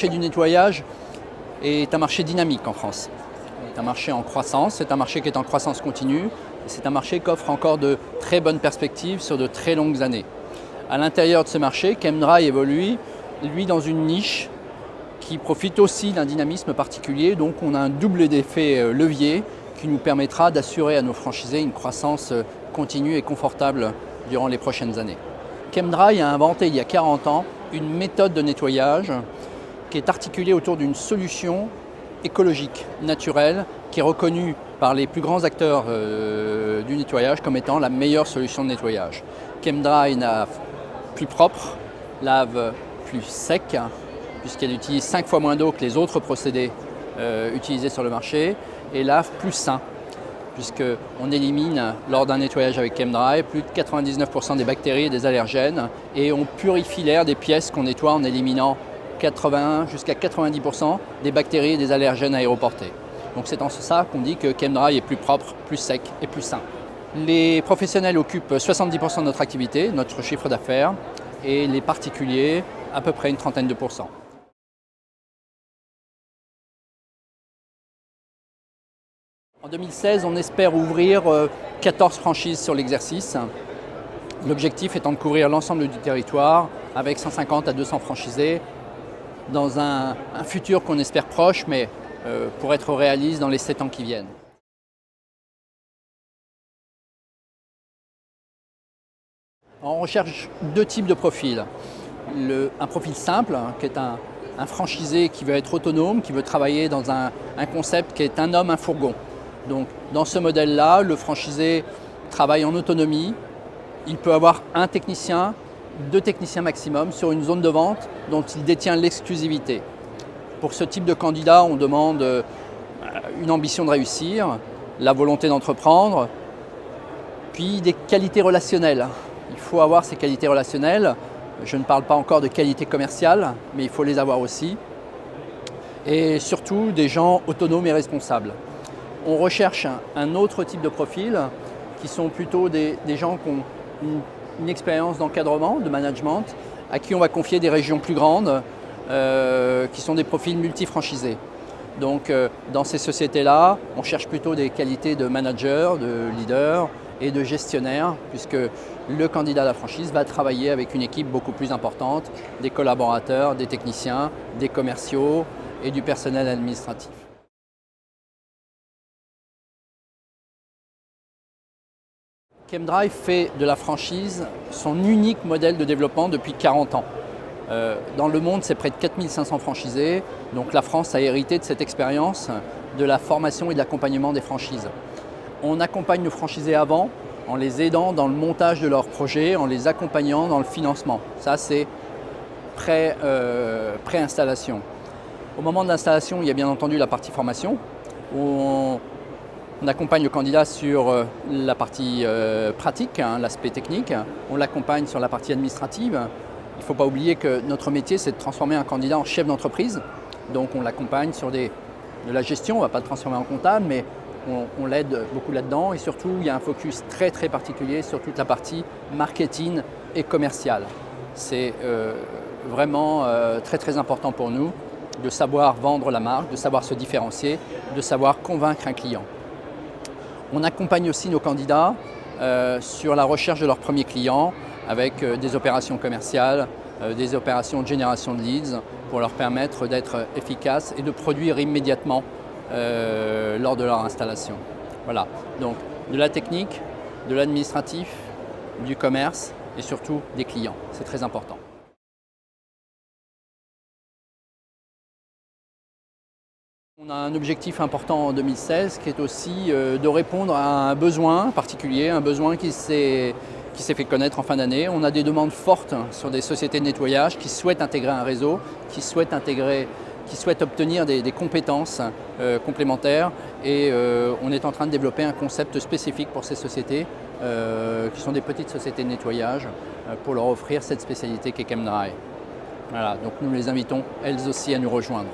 marché du nettoyage est un marché dynamique en France. C'est un marché en croissance, c'est un marché qui est en croissance continue, et c'est un marché qui offre encore de très bonnes perspectives sur de très longues années. À l'intérieur de ce marché, Chemdry évolue, lui, dans une niche qui profite aussi d'un dynamisme particulier, donc on a un double d'effet levier qui nous permettra d'assurer à nos franchisés une croissance continue et confortable durant les prochaines années. Chemdry a inventé il y a 40 ans une méthode de nettoyage qui est articulée autour d'une solution écologique, naturelle, qui est reconnue par les plus grands acteurs du nettoyage comme étant la meilleure solution de nettoyage. Chemdry lave plus propre, lave plus sec, puisqu'elle utilise 5 fois moins d'eau que les autres procédés utilisés sur le marché, et lave plus sain, puisqu'on élimine lors d'un nettoyage avec Chemdry plus de 99% des bactéries et des allergènes, et on purifie l'air des pièces qu'on nettoie en éliminant 80 jusqu'à 90% des bactéries et des allergènes aéroportés. Donc c'est en ça qu'on dit que Chemdry est plus propre, plus sec et plus sain. Les professionnels occupent 70% de notre activité, notre chiffre d'affaires, et les particuliers à peu près une trentaine de pourcents. En 2016, on espère ouvrir 14 franchises sur l'exercice. L'objectif étant de couvrir l'ensemble du territoire avec 150 à 200 franchisés dans un futur qu'on espère proche, mais pour être réaliste dans les 7 ans qui viennent. On recherche 2 types de profils. Un profil simple, qui est un franchisé qui veut être autonome, qui veut travailler dans un concept qui est un homme, un fourgon. Donc dans ce modèle-là, le franchisé travaille en autonomie. Il peut avoir un technicien, 2 techniciens maximum sur une zone de vente dont il détient l'exclusivité. Pour ce type de candidat, on demande une ambition de réussir, la volonté d'entreprendre, puis des qualités relationnelles. Il faut avoir ces qualités relationnelles. Je ne parle pas encore de qualité commerciale, mais il faut les avoir aussi. Et surtout des gens autonomes et responsables. On recherche un autre type de profil qui sont plutôt des gens qui ont une expérience d'encadrement, de management, à qui on va confier des régions plus grandes, qui sont des profils multifranchisés. Donc dans ces sociétés-là, on cherche plutôt des qualités de manager, de leader et de gestionnaire, puisque le candidat à la franchise va travailler avec une équipe beaucoup plus importante, des collaborateurs, des techniciens, des commerciaux et du personnel administratif. Chemdry fait de la franchise son unique modèle de développement depuis 40 ans. Dans le monde, c'est près de 4500 franchisés, donc la France a hérité de cette expérience de la formation et de l'accompagnement des franchises. On accompagne nos franchisés avant, en les aidant dans le montage de leurs projets, en les accompagnant dans le financement. Ça, c'est pré-installation. Au moment de l'installation, il y a bien entendu la partie formation, où on accompagne le candidat sur la partie pratique, l'aspect technique. On l'accompagne sur la partie administrative. Il ne faut pas oublier que notre métier, c'est de transformer un candidat en chef d'entreprise. Donc on l'accompagne sur de la gestion, on ne va pas le transformer en comptable, mais on l'aide beaucoup là-dedans. Et surtout, il y a un focus très particulier sur toute la partie marketing et commercial. C'est vraiment très important pour nous de savoir vendre la marque, de savoir se différencier, de savoir convaincre un client. On accompagne aussi nos candidats sur la recherche de leurs premiers clients avec des opérations commerciales, des opérations de génération de leads pour leur permettre d'être efficaces et de produire immédiatement lors de leur installation. Voilà, donc de la technique, de l'administratif, du commerce et surtout des clients. C'est très important. On a un objectif important en 2016 qui est aussi de répondre à un besoin particulier, un besoin qui s'est fait connaître en fin d'année. On a des demandes fortes sur des sociétés de nettoyage qui souhaitent intégrer un réseau, qui souhaitent obtenir des compétences complémentaires et on est en train de développer un concept spécifique pour ces sociétés qui sont des petites sociétés de nettoyage pour leur offrir cette spécialité qu'est Chemdry. Voilà, donc nous les invitons elles aussi à nous rejoindre.